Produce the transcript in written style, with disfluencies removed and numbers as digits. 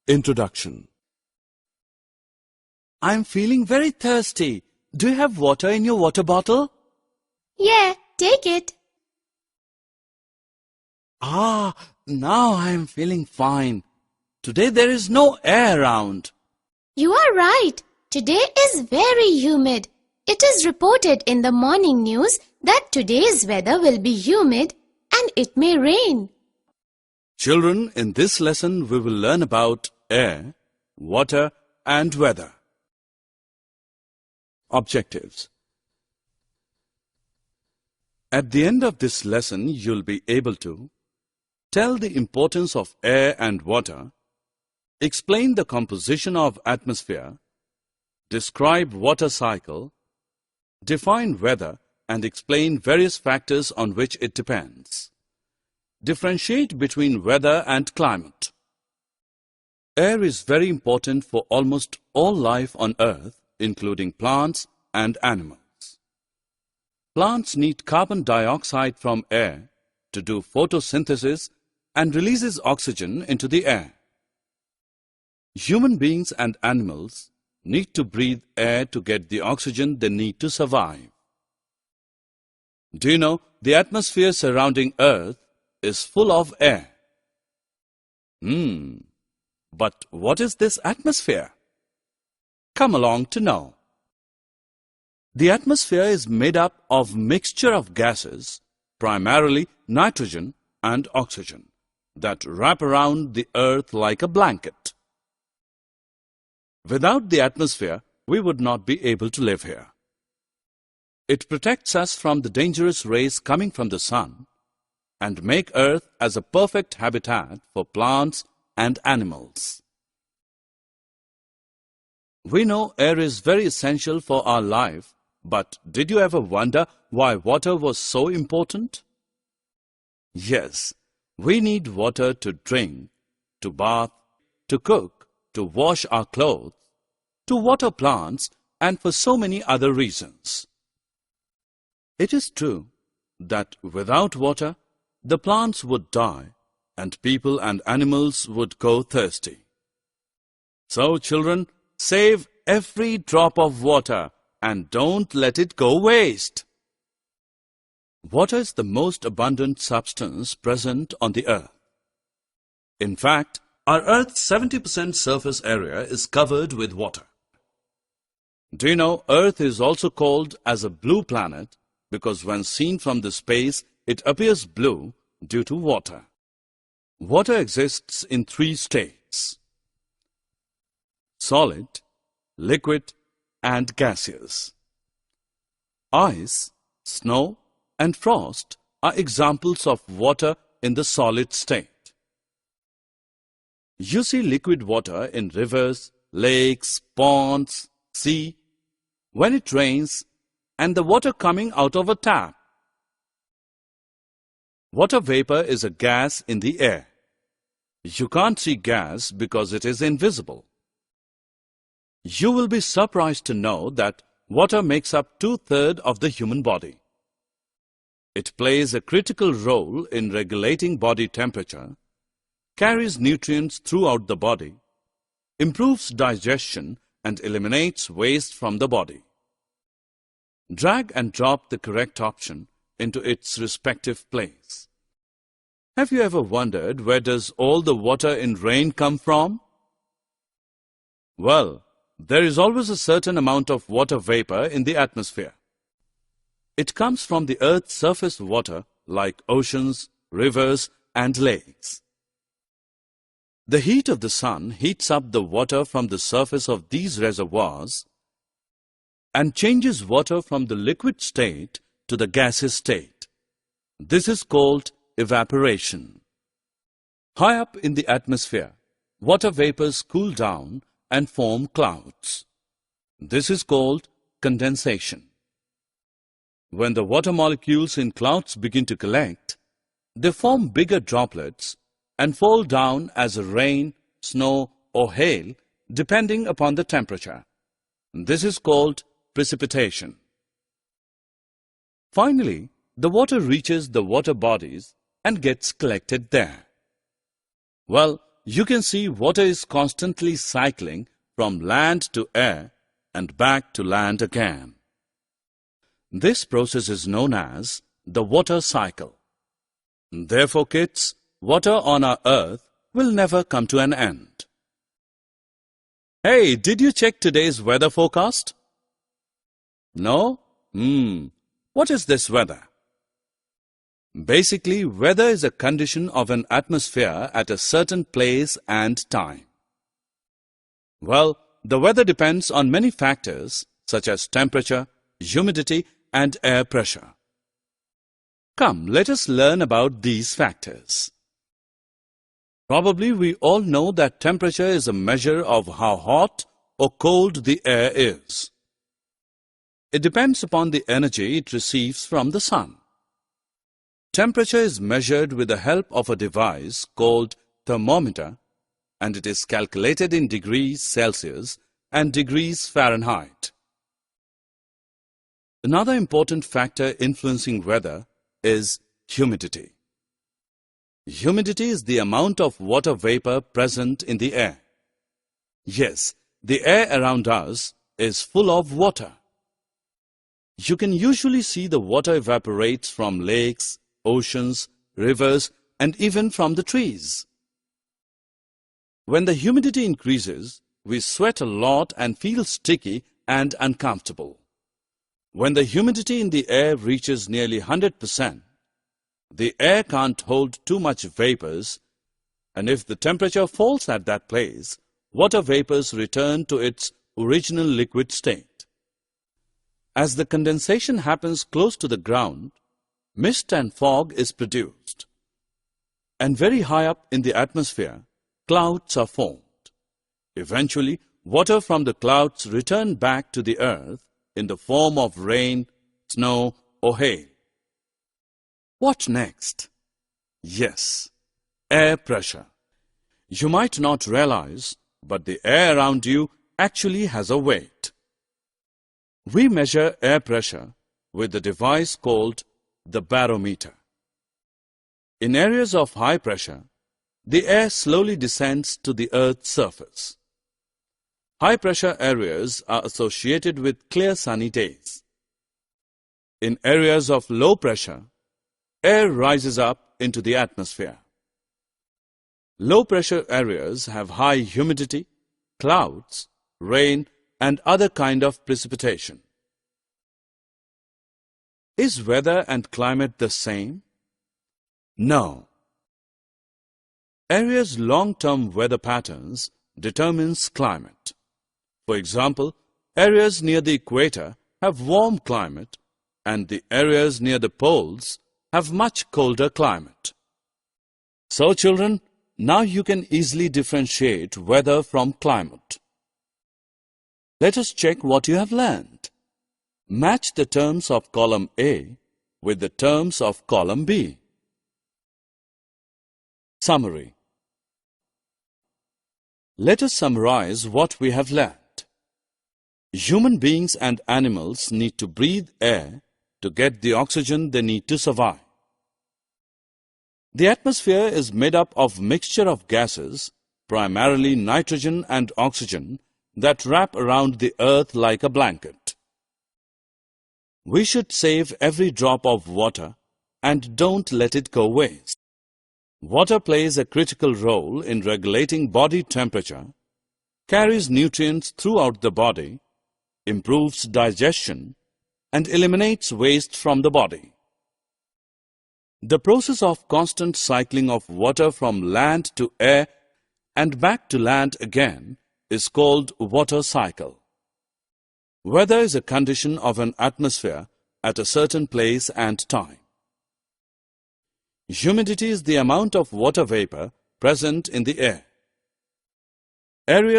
Introduction. I'm feeling very thirsty. Do you have water in your water bottle? Yeah, take it. Now I'm feeling fine. Today there is no air around. You are right. Today is very humid. It is reported in the morning news that today's weather will be humid and it may rain. Children, in this lesson we will learn about air, water and weather. Objectives. At the end of this lesson, you'll be able to tell the importance of air and water, explain the composition of atmosphere, describe water cycle, define weather and explain various factors on which it depends. Differentiate between weather and climate. Air is very important for almost all life on Earth, including plants and animals. Plants need carbon dioxide from air to do photosynthesis and releases oxygen into the air. Human beings and animals need to breathe air to get the oxygen they need to survive. Do you know the atmosphere surrounding Earth is full of air? But what is this atmosphere? Come along to know. The atmosphere is made up of mixture of gases, primarily nitrogen and oxygen, that wrap around the Earth like a blanket. Without the atmosphere, we would not be able to live here. It protects us from the dangerous rays coming from the sun and make Earth as a perfect habitat for plants and animals. We know air is very essential for our life, but did you ever wonder why water was so important? Yes, we need water to drink, to bath, to cook, to wash our clothes, to water plants, and for so many other reasons. It is true that without water, the plants would die and people and animals would go thirsty. So, children, save every drop of water and don't let it go waste. Water is the most abundant substance present on the Earth. In fact, our Earth's 70% surface area is covered with water. Do you know Earth is also called as a blue planet because when seen from the space, it appears blue due to water. Water exists in 3 states: solid, liquid, and gaseous. Ice, snow, and frost are examples of water in the solid state. You see liquid water in rivers, lakes, ponds, sea, when it rains, and the water coming out of a tap. Water vapor is a gas in the air. You can't see gas because it is invisible. You will be surprised to know that water makes up 2/3 of the human body. It plays a critical role in regulating body temperature, carries nutrients throughout the body, improves digestion, and eliminates waste from the body. Drag and drop the correct option into its respective place. Have you ever wondered where does all the water in rain come from? Well, there is always a certain amount of water vapor in the atmosphere. It comes from the Earth's surface water like oceans, rivers, and lakes. The heat of the sun heats up the water from the surface of these reservoirs and changes water from the liquid state to the gaseous state. This is called evaporation. High up in the atmosphere, water vapors cool down and form clouds. This is called condensation. When the water molecules in clouds begin to collect, they form bigger droplets and fall down as rain, snow, or hail, depending upon the temperature. This is called precipitation. Finally, the water reaches the water bodies and gets collected there. Well, you can see water is constantly cycling from land to air and back to land again. This process is known as the water cycle. Therefore, kids, water on our earth will never come to an end. Hey, did you check today's weather forecast? No? What is this weather? Basically, weather is a condition of an atmosphere at a certain place and time. Well, the weather depends on many factors such as temperature, humidity, and air pressure. Come, let us learn about these factors. Probably we all know that temperature is a measure of how hot or cold the air is. It depends upon the energy it receives from the sun. Temperature is measured with the help of a device called thermometer, and it is calculated in degrees Celsius and degrees Fahrenheit. Another important factor influencing weather is humidity. Humidity is the amount of water vapor present in the air. Yes, the air around us is full of water. You can usually see the water evaporates from lakes, oceans, rivers, and even from the trees. When the humidity increases, we sweat a lot and feel sticky and uncomfortable. When the humidity in the air reaches nearly 100%, the air can't hold too much vapors, and if the temperature falls at that place, water vapors return to its original liquid state. As the condensation happens close to the ground, mist and fog is produced. And very high up in the atmosphere, clouds are formed. Eventually, water from the clouds return back to the earth in the form of rain, snow, or hail. What next? Yes, air pressure. You might not realize, but the air around you actually has a weight. We measure air pressure with the device called the barometer. In areas of high pressure, the air slowly descends to the Earth's surface. High pressure areas are associated with clear sunny days. In areas of low pressure, air rises up into the atmosphere. Low pressure areas have high humidity, clouds, rain, and other kind of precipitation. Is weather and climate the same? No. Areas' long-term weather patterns determines climate. For example, areas near the equator have warm climate, and the areas near the poles have much colder climate. So children, now you can easily differentiate weather from climate. Let us check what you have learned. Match the terms of column A with the terms of column B. Summary. Let us summarize what we have learned. Human beings and animals need to breathe air to get the oxygen they need to survive. The atmosphere is made up of mixture of gases, primarily nitrogen and oxygen, that wrap around the earth like a blanket. We should save every drop of water and don't let it go waste. Water plays a critical role in regulating body temperature, carries nutrients throughout the body, improves digestion, and eliminates waste from the body. The process of constant cycling of water from land to air and back to land again is called water cycle. Weather is a condition of an atmosphere at a certain place and time. Humidity is the amount of water vapor present in the air. Areas